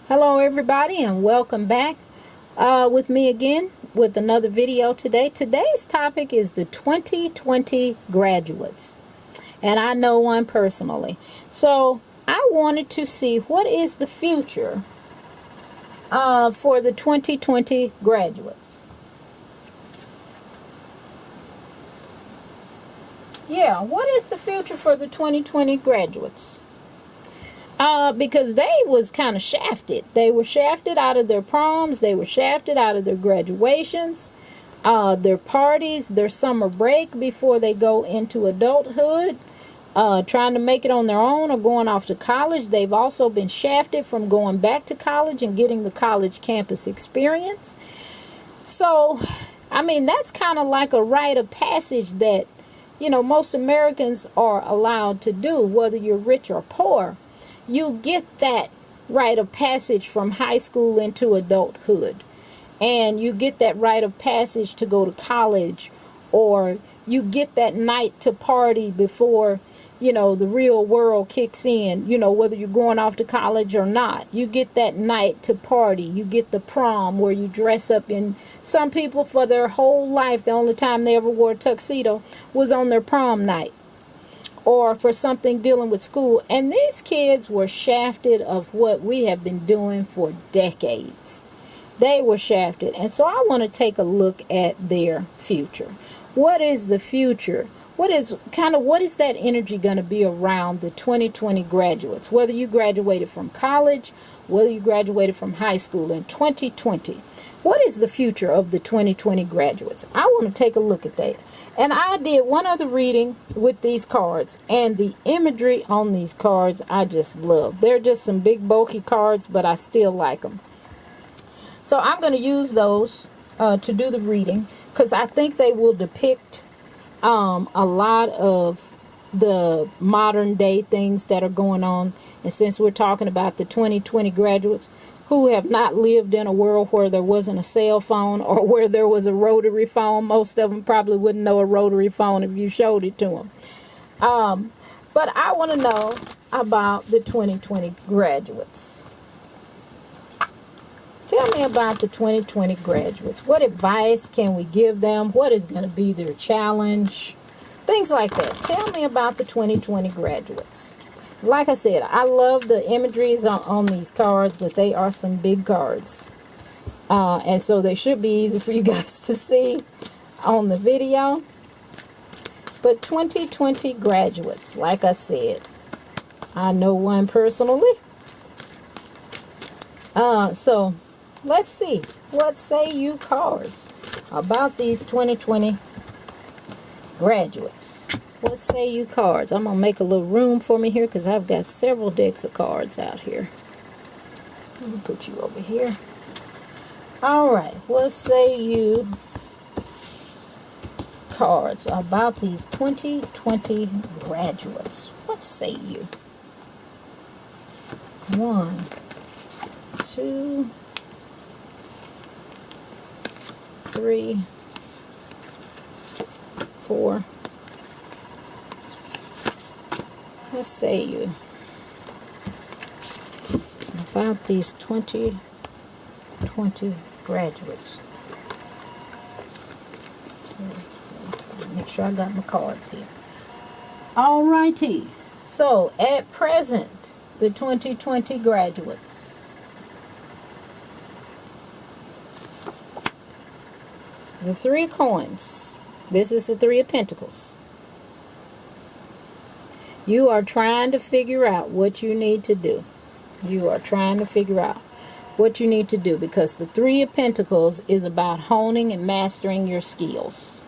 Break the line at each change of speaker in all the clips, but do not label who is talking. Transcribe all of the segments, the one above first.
Hello everybody and welcome back with me again with another video today. Today's topic is the 2020 graduates, and I know one personally. So I wanted to see what is the future for the 2020 graduates. Yeah, what is the future for the 2020 graduates? Because they was kind of shafted. They were shafted out of their proms. They were shafted out of their graduations, their parties, their summer break before they go into adulthood, trying to make it on their own or going off to college. They've also been shafted from going back to college and getting the college campus experience. So, I mean, that's kind of like a rite of passage that, most Americans are allowed to do, whether you're rich or poor. You get that rite of passage from high school into adulthood, and you get that rite of passage to go to college, or you get that night to party before the real world kicks in, whether you're going off to college or not. You get that night to party. You get the prom where you dress up in, some people for their whole life, the only time they ever wore a tuxedo was on their prom night, or for something dealing with school. And these kids were shafted of what we have been doing for decades. They were shafted. And so I want to take a look at their future. What is the future? What is that energy going to be around the 2020 graduates? Whether you graduated from college, whether you graduated from high school in 2020. What is the future of the 2020 graduates? I want to take a look at that. And I did one other reading with these cards, and the imagery on these cards I just love. They're just some big bulky cards, but I still like them. So I'm going to use those to do the reading, because I think they will depict a lot of the modern day things that are going on. And since we're talking about the 2020 graduates who have not lived in a world where there wasn't a cell phone or where there was a rotary phone, most of them probably wouldn't know a rotary phone if you showed it to them. But I want to know about the 2020 graduates. Tell me about the 2020 graduates. What advice can we give them? What is going to be their challenge? Things like that. Tell me about the 2020 graduates. Like I said, I love the imageries on these cards, but they are some big cards. And so they should be easy for you guys to see on the video. But 2020 graduates, like I said, I know one personally. So let's see. What say you cards about these 2020 graduates? What say you cards? I'm going to make a little room for me here because I've got several decks of cards out here. Let me put you over here. Alright, what say you cards about these 2020 graduates? What say you? 1, 2, 3, 4. What say you about these 2020 graduates? Make sure I got my cards here. Alrighty. So, at present, the 2020 graduates. The 3 of coins. This is the 3 of pentacles. You are trying to figure out what you need to do. You are trying to figure out what you need to do, because the 3 of pentacles is about honing and mastering your skills.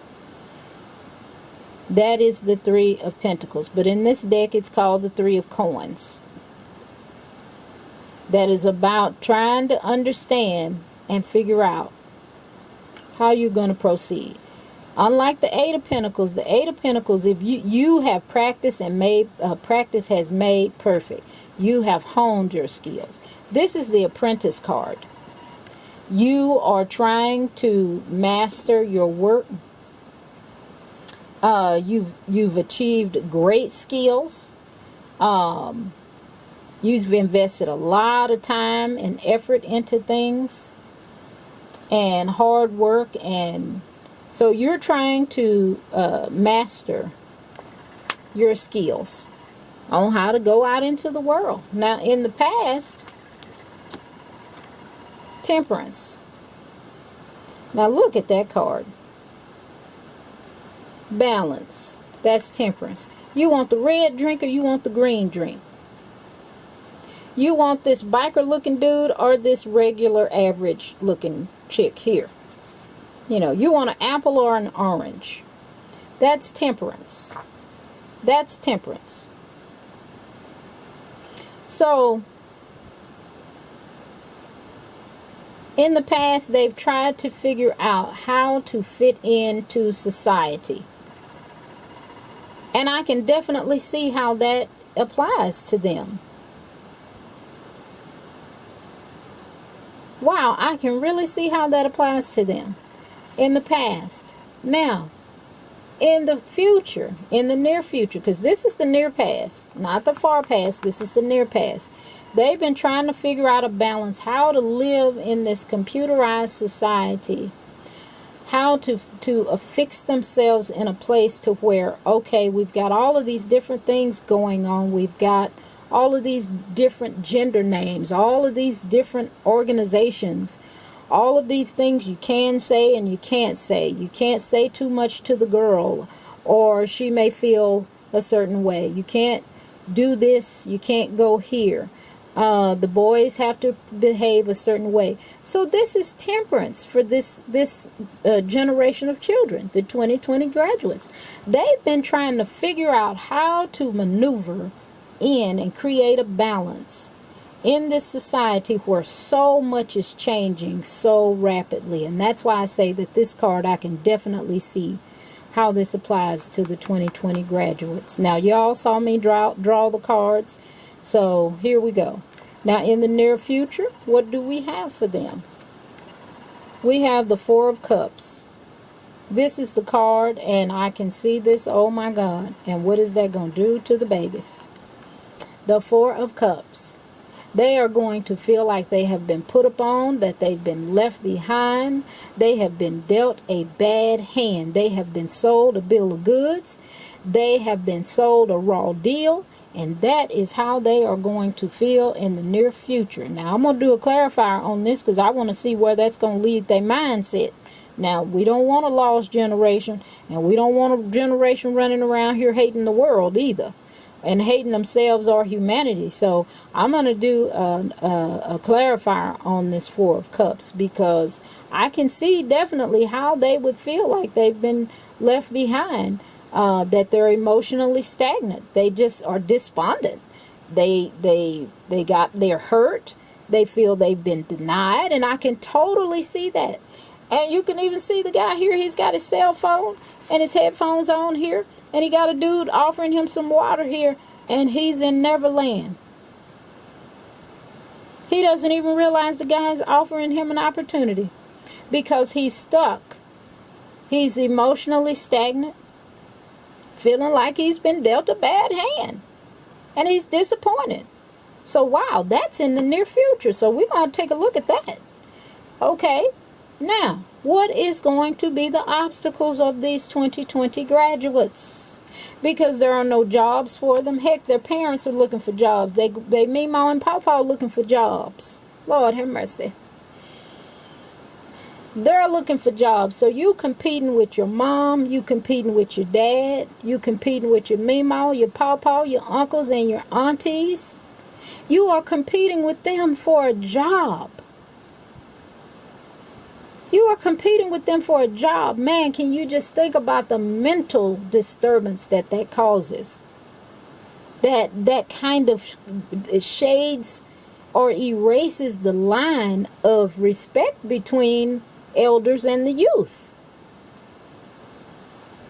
That is the 3 of pentacles. But in this deck, it's called the 3 of coins. That is about trying to understand and figure out how you're going to proceed. Unlike the 8 of Pentacles, if you have practiced and practice has made perfect. You have honed your skills. This is the Apprentice card. You are trying to master your work. You've achieved great skills. You've invested a lot of time and effort into things and hard work, and so you're trying to master your skills on how to go out into the world. Now, in the past, Temperance. Now look at that card. Balance. That's Temperance. You want the red drink or you want the green drink? You want this biker looking dude or this regular average looking chick here? You know, you want an apple or an orange? That's Temperance. That's Temperance. So, in the past, they've tried to figure out how to fit into society. And I can definitely see how that applies to them. Wow, I can really see how that applies to them in the past. Now, in the future, in the near future, because this is the near past, not the far past, this is the near past. They've been trying to figure out a balance, how to live in this computerized society, how to affix themselves in a place to where, okay, we've got all of these different things going on. We've got all of these different gender names, all of these different organizations, all of these things you can say and you can't say. You can't say too much to the girl, or she may feel a certain way. You can't do this, you can't go here. The boys have to behave a certain way. So this is Temperance for this generation of children, the 2020 graduates. They've been trying to figure out how to maneuver in and create a balance in this society where so much is changing so rapidly. And that's why I say that this card, I can definitely see how this applies to the 2020 graduates. Now, y'all saw me draw the cards, so here we go. Now, in the near future, what do we have for them? We have the Four of Cups. This is the card, and I can see this, oh my God. And what is that going to do to the babies? The Four of Cups. They are going to feel like they have been put upon, that they've been left behind. They have been dealt a bad hand. They have been sold a bill of goods. They have been sold a raw deal. And that is how they are going to feel in the near future. Now, I'm going to do a clarifier on this because I want to see where that's going to lead their mindset. Now, we don't want a lost generation, and we don't want a generation running around here hating the world either, and hating themselves or humanity. So I'm going to do a clarifier on this Four of Cups, because I can see definitely how they would feel like they've been left behind. That they're emotionally stagnant. They just are despondent. They're hurt. They feel they've been denied, and I can totally see that. And you can even see the guy here. He's got his cell phone and his headphones on here, and he got a dude offering him some water here, and he's in Neverland. He doesn't even realize the guy's offering him an opportunity because he's stuck. He's emotionally stagnant, feeling like he's been dealt a bad hand, and he's disappointed. So wow, that's in the near future. So we're going to take a look at that. Okay, now what is going to be the obstacles of these 2020 graduates? Because there are no jobs for them. Heck, their parents are looking for jobs. They Meemaw and Pawpaw looking for jobs. Lord have mercy. They're looking for jobs. So you competing with your mom, you competing with your dad, you competing with your Meemaw, your Pawpaw, your uncles, and your aunties. You are competing with them for a job. You are competing with them for a job. Man, can you just think about the mental disturbance that causes? That kind of shades or erases the line of respect between elders and the youth.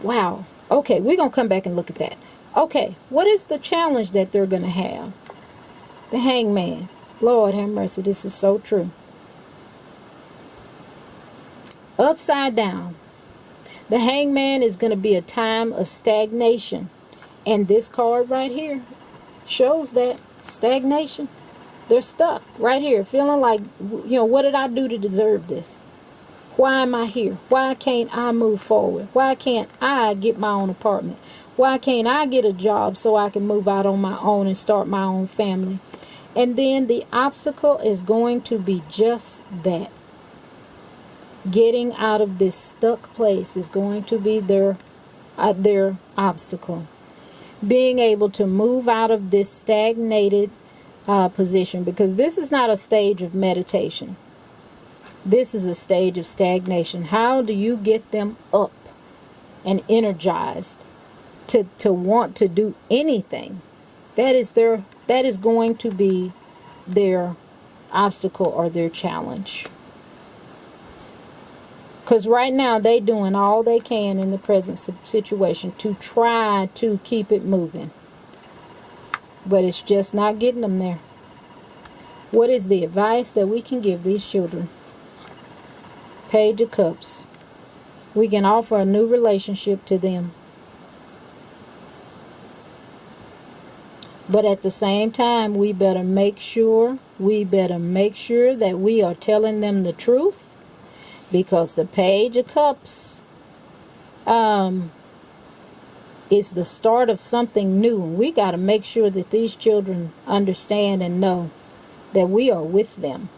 Wow. Okay, we're going to come back and look at that. Okay, what is the challenge that they're going to have? The Hangman. Lord have mercy, this is so true. Upside down. The Hangman is going to be a time of stagnation. And this card right here shows that. Stagnation. They're stuck right here, feeling like, what did I do to deserve this? Why am I here? Why can't I move forward? Why can't I get my own apartment? Why can't I get a job so I can move out on my own and start my own family? And then the obstacle is going to be just that. Getting out of this stuck place is going to be their obstacle. Being able to move out of this stagnated position, because this is not a stage of meditation. This is a stage of stagnation. How do you get them up and energized to want to do anything? That is going to be their obstacle or their challenge. Because right now they're doing all they can in the present situation to try to keep it moving. But it's just not getting them there. What is the advice that we can give these children? Page of Cups. We can offer a new relationship to them. But at the same time, we better make sure that we are telling them the truth. Because the Page of Cups is the start of something new. And we got to make sure that these children understand and know that we are with them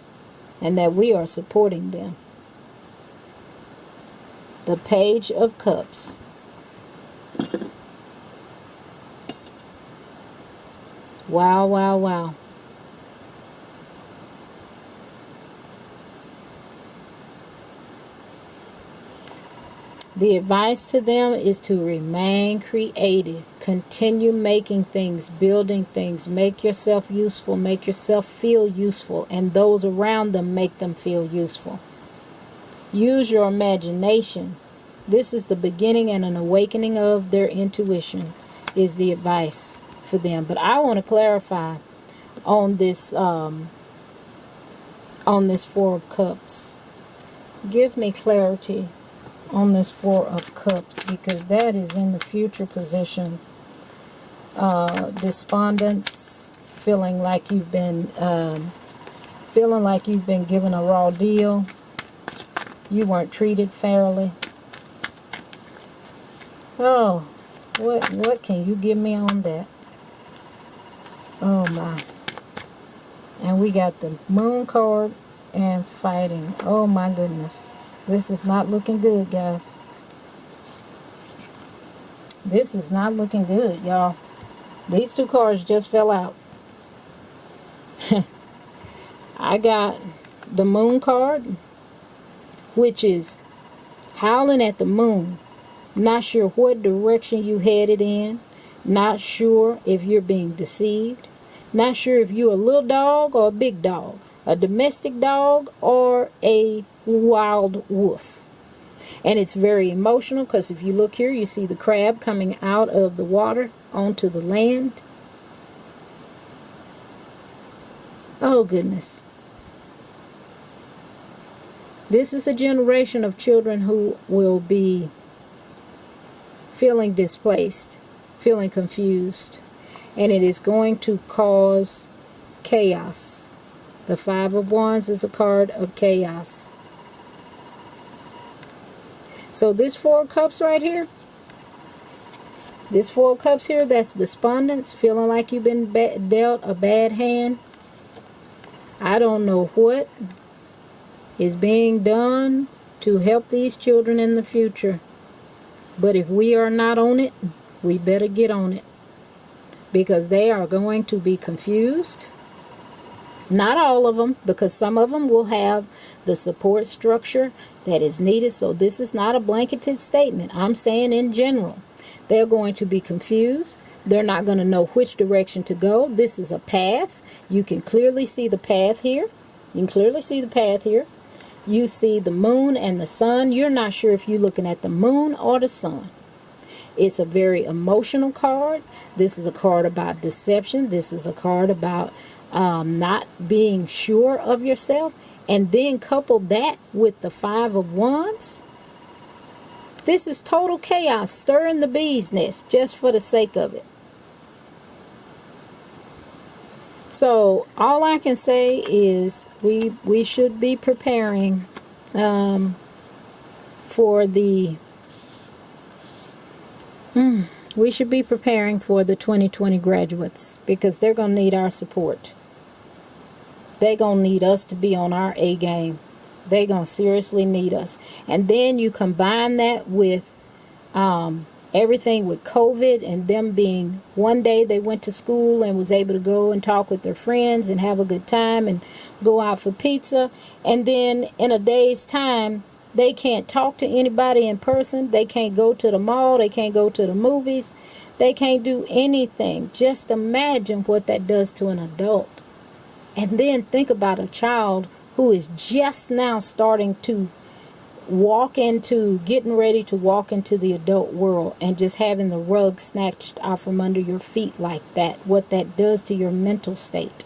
and that we are supporting them. The Page of Cups. Wow, wow, wow. The advice to them is to remain creative. Continue making things, building things. Make yourself useful. Make yourself feel useful. And those around them, make them feel useful. Use your imagination. This is the beginning and an awakening of their intuition, is the advice for them. But I want to clarify on this Four of Cups. Give me clarity on this Four of Cups, because that is in the future position. Despondence, feeling like you've been given a raw deal. You weren't treated fairly. Oh, what can you give me on that? Oh my. And we got the Moon card and fighting. Oh my goodness. This is not looking good, guys. This is not looking good, y'all. These two cards just fell out. I got the Moon card, which is howling at the moon. Not sure what direction you headed in. Not sure if you're being deceived. Not sure if you're a little dog or a big dog. A domestic dog or a wild wolf. And it's very emotional, because if you look here, you see the crab coming out of the water onto the land. Oh goodness. This is a generation of children who will be feeling displaced, feeling confused, and it is going to cause chaos. The Five of Wands is a card of chaos. So this Four of Cups right here, that's despondence, feeling like you've been dealt a bad hand. I don't know what is being done to help these children in the future. But if we are not on it, we better get on it. Because they are going to be confused. Not all of them, because some of them will have the support structure that is needed. So this is not a blanketed statement. I'm saying in general. They're going to be confused. They're not going to know which direction to go. This is a path. You can clearly see the path here. You see the moon and the sun. You're not sure if you're looking at the moon or the sun. It's a very emotional card. This is a card about deception. This is a card about not being sure of yourself. And then couple that with the Five of Wands. This is total chaos, stirring the bee's nest just for the sake of it. So all I can say is we should be preparing for the we should be preparing for the 2020 graduates, because they're going to need our support. They're going to need us to be on our A game. They're going to seriously need us. And then you combine that with everything with COVID, and them being, one day they went to school and was able to go and talk with their friends and have a good time and go out for pizza. And then in a day's time, they can't talk to anybody in person. They can't go to the mall. They can't go to the movies. They can't do anything. Just imagine what that does to an adult. And then think about a child who is just now starting to getting ready to walk into the adult world, and just having the rug snatched out from under your feet like that, what that does to your mental state.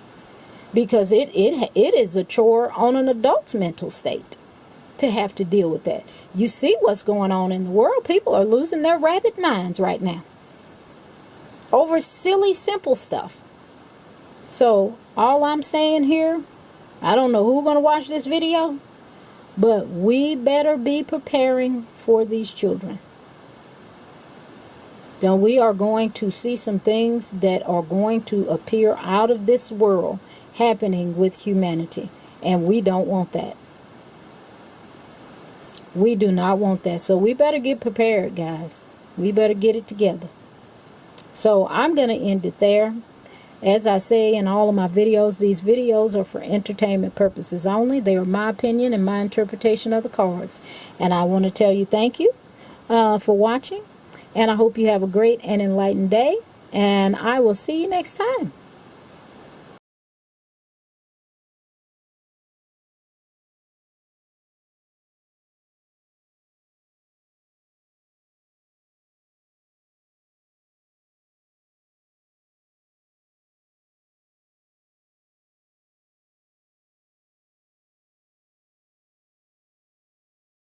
Because it is a chore on an adult's mental state to have to deal with that. You see what's going on in the world. People are losing their rabbit minds right now over silly, simple stuff. So all I'm saying here, I don't know who's going to watch this video, but we better be preparing for these children. Then we are going to see some things that are going to appear out of this world happening with humanity. And we don't want that. We do not want that. So we better get prepared, guys. We better get it together. So I'm going to end it there. As I say in all of my videos, these videos are for entertainment purposes only. They are my opinion and my interpretation of the cards. And I want to tell you thank you for watching. And I hope you have a great and enlightened day. And I will see you next time.